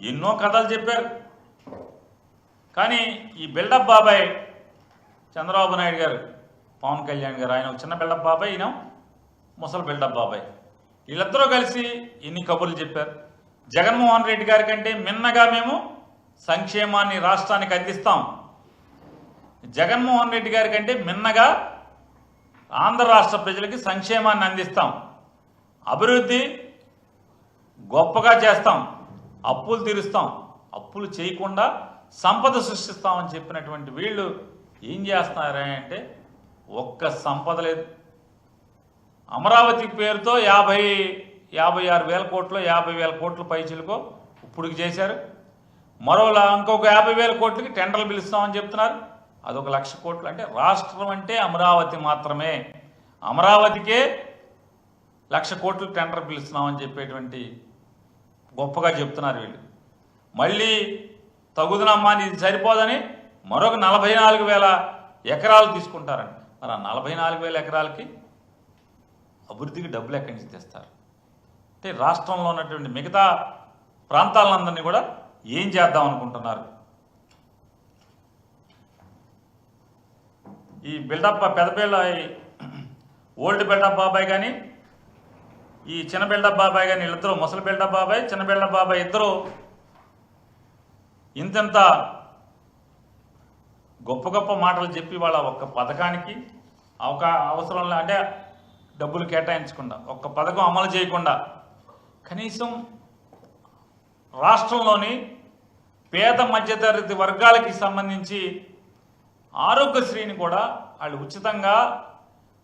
ఎన్నో కథలు చెప్పారు. కానీ ఈ బిల్డప్ బాబాయ్ చంద్రబాబు నాయుడు గారు, పవన్ కళ్యాణ్ గారు, ఆయన చిన్న బిల్డప్ బాబాయ్, ఈయన ముసలి బిల్డప్ బాబాయ్, వీళ్ళిద్దరూ కలిసి ఎన్ని కబుర్లు చెప్పారు. జగన్మోహన్ రెడ్డి గారి కంటే మిన్నగా మేము సంక్షేమాన్ని రాష్ట్రానికి అందిస్తాం, జగన్మోహన్ రెడ్డి గారి కంటే మిన్నగా ఆంధ్ర రాష్ట్ర ప్రజలకి సంక్షేమాన్ని అందిస్తాం, అభివృద్ధి గొప్పగా చేస్తాం, అప్పులు తీరుస్తాం, అప్పులు చేయకుండా సంపద సృష్టిస్తామని చెప్పినటువంటి వీళ్ళు ఏం చేస్తున్నారంటే ఒక్క సంపద లేదు. అమరావతి పేరుతో 56,000 కోట్లు 50,000 కోట్ల పైచిలుకో ఇప్పుడుకి చేశారు. మరోలా ఇంకొక 50,000 కోట్లకి టెండర్లు పిలుస్తామని చెప్తున్నారు. అదొక 1,00,000 కోట్లు. అంటే రాష్ట్రం అంటే అమరావతి మాత్రమే, అమరావతికే 1,00,000 కోట్లు టెండర్ పిలుస్తున్నామని చెప్పేటువంటి గొప్పగా చెప్తున్నారు వీళ్ళు. మళ్ళీ తగుదనమ్మా ఇది సరిపోదని మరొక 44,000 ఎకరాలు తీసుకుంటారండి. మరి ఆ 44,000 ఎకరాలకి అభివృద్ధికి డబ్బులు ఎక్కడి నుంచి తెస్తారు? అంటే రాష్ట్రంలో ఉన్నటువంటి మిగతా ప్రాంతాలందరినీ కూడా ఏం చేద్దాం అనుకుంటున్నారు? ఈ బిల్డప్ పెద్దపేళ్ళ ఓల్డ్ బిల్డప్ బాబాయ్ కానీ ఈ చిన్న బిల్డప్ బాబాయ్ కానీ వీళ్ళిద్దరూ, ముసలి బిల్డప్ బాబాయ్ చిన్న బిల్డప్ బాబాయ్ ఇద్దరు ఇంత గొప్ప గొప్ప మాటలు చెప్పి వాళ్ళ ఒక్క పథకానికి అవసరం అంటే డబ్బులు కేటాయించకుండా, ఒక్క పథకం అమలు చేయకుండా, కనీసం రాష్ట్రంలోని పేద మధ్యతరగతి వర్గాలకి సంబంధించి ఆరోగ్యశ్రీని కూడా వాళ్ళు ఉచితంగా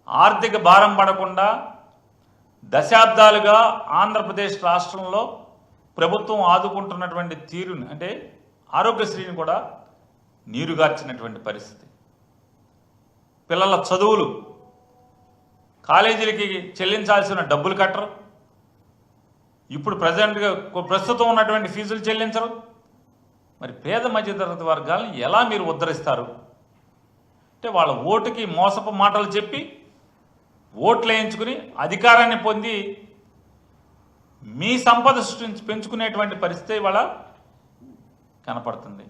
ఆర్థిక భారం పడకుండా దశాబ్దాలుగా ఆంధ్రప్రదేశ్ రాష్ట్రంలో ప్రభుత్వం ఆదుకుంటున్నటువంటి తీరుని, అంటే ఆరోగ్యశ్రీని కూడా నీరుగార్చినటువంటి పరిస్థితి. పిల్లల చదువులు, కాలేజీలకి చెల్లించాల్సిన డబ్బులు కట్టరు, ఇప్పుడు ప్రస్తుతం ఉన్నటువంటి ఫీజులు చెల్లించరు. మరి పేద మధ్యతరగతి వర్గాలను ఎలా మీరు ఉద్ధరిస్తారు? అంటే వాళ్ళ ఓటుకి మోసపు మాటలు చెప్పి ఓట్లు వేయించుకుని అధికారాన్ని పొంది మీ సంపద పెంచుకునేటువంటి పరిస్థితి ఇవాళ కనపడుతుంది.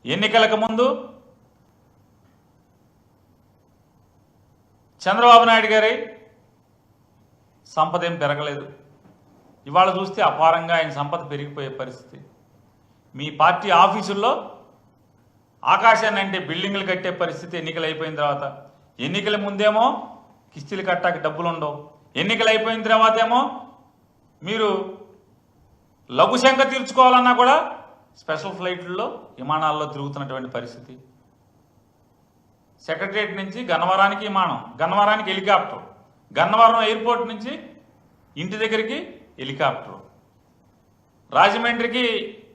ఎన్నికలకు ముందు చంద్రబాబు నాయుడు గారి సంపద ఏం పెరగలేదు. ఇవాళ చూస్తే అపారంగా ఆయన సంపద పెరిగిపోయే పరిస్థితి. మీ పార్టీ ఆఫీసుల్లో ఆకాశాన్ని అంటే బిల్డింగులు కట్టే పరిస్థితి ఎన్నికలు అయిపోయిన తర్వాత. ఎన్నికల ముందేమో కిస్తీలు కట్టాక డబ్బులు ఉండవు, ఎన్నికలు అయిపోయిన తర్వాత ఏమో మీరు లఘుశంక తీర్చుకోవాలన్నా కూడా స్పెషల్ ఫ్లైట్లలో విమానాల్లో తిరుగుతున్నటువంటి పరిస్థితి. సెక్రటరియట్ నుంచి గన్నవరానికి విమానం, గన్నవరానికి హెలికాప్టర్, గన్నవరం ఎయిర్పోర్ట్ నుంచి ఇంటి దగ్గరికి హెలికాప్టర్, రాజమండ్రికి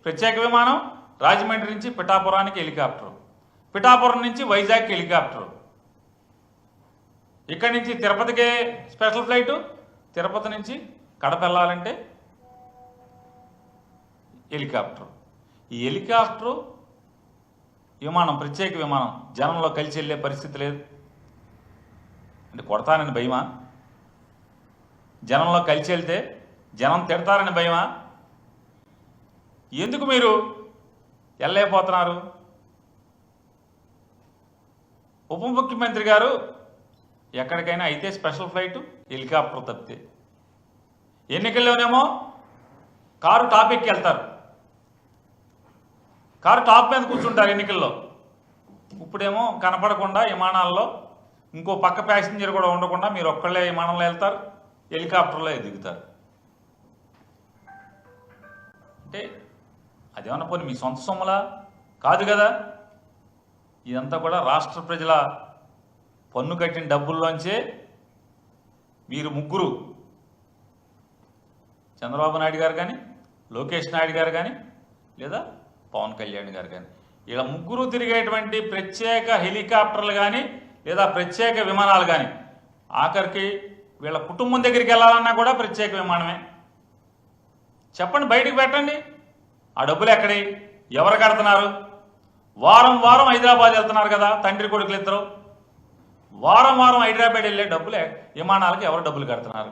ప్రత్యేక విమానం, రాజమండ్రి నుంచి పిఠాపురానికి హెలికాప్టర్, పిఠాపురం నుంచి వైజాగ్కి హెలికాప్టర్, ఇక్కడి నుంచి తిరుపతికే స్పెషల్ ఫ్లైటు, తిరుపతి నుంచి కడప వెళ్ళాలంటే హెలికాప్టర్. ఈ హెలికాప్టరు విమానం, ప్రత్యేక విమానం జనంలో కలిసి వెళ్ళే పరిస్థితి లేదు. అంటే కొడతానని భయమా? జనంలో కలిసి వెళ్తే జనం తిడతారని భయమా? ఎందుకు మీరు వెళ్ళలేకపోతున్నారు? ఉప ముఖ్యమంత్రి గారు ఎక్కడికైనా అయితే స్పెషల్ ఫ్లైటు, హెలికాప్టర్ తప్పితే, ఎన్నికల్లోనేమో కారు టాపిక్కి వెళ్తారు, కారు టాప్ మీద కూర్చుంటారు ఎన్నికల్లో. ఇప్పుడేమో కనపడకుండా విమానాల్లో ఇంకో పక్క ప్యాసింజర్ కూడా ఉండకుండా మీరు ఒక్కళ్ళే విమానంలో వెళ్తారు, హెలికాప్టర్లో దిగుతారు. అంటే అదేమన్నా పోనీ మీ సొంత సొమ్ములా? కాదు కదా. ఇదంతా కూడా రాష్ట్ర ప్రజల పన్ను కట్టిన డబ్బుల్లోంచే మీరు ముగ్గురు, చంద్రబాబు నాయుడు గారు కానీ, లోకేష్ నాయుడు గారు కానీ, లేదా పవన్ కళ్యాణ్ గారు కానీ, ఇలా ముగ్గురు తిరిగేటువంటి ప్రత్యేక హెలికాప్టర్లు కానీ లేదా ప్రత్యేక విమానాలు కానీ, ఆఖరికి వీళ్ళ కుటుంబం దగ్గరికి వెళ్ళాలన్నా కూడా ప్రత్యేక విమానమే. చెప్పండి, బయటికి పెట్టండి. ఆ డబ్బులు ఎక్కడి, ఎవరు కడుతున్నారు? వారం వారం హైదరాబాద్ వెళ్తున్నారు కదా తండ్రి కొడుకులు ఇద్దరు, వారం వారం హైదరాబాద్ వెళ్ళే డబ్బులే విమానాలకు ఎవరు డబ్బులు కడుతున్నారు?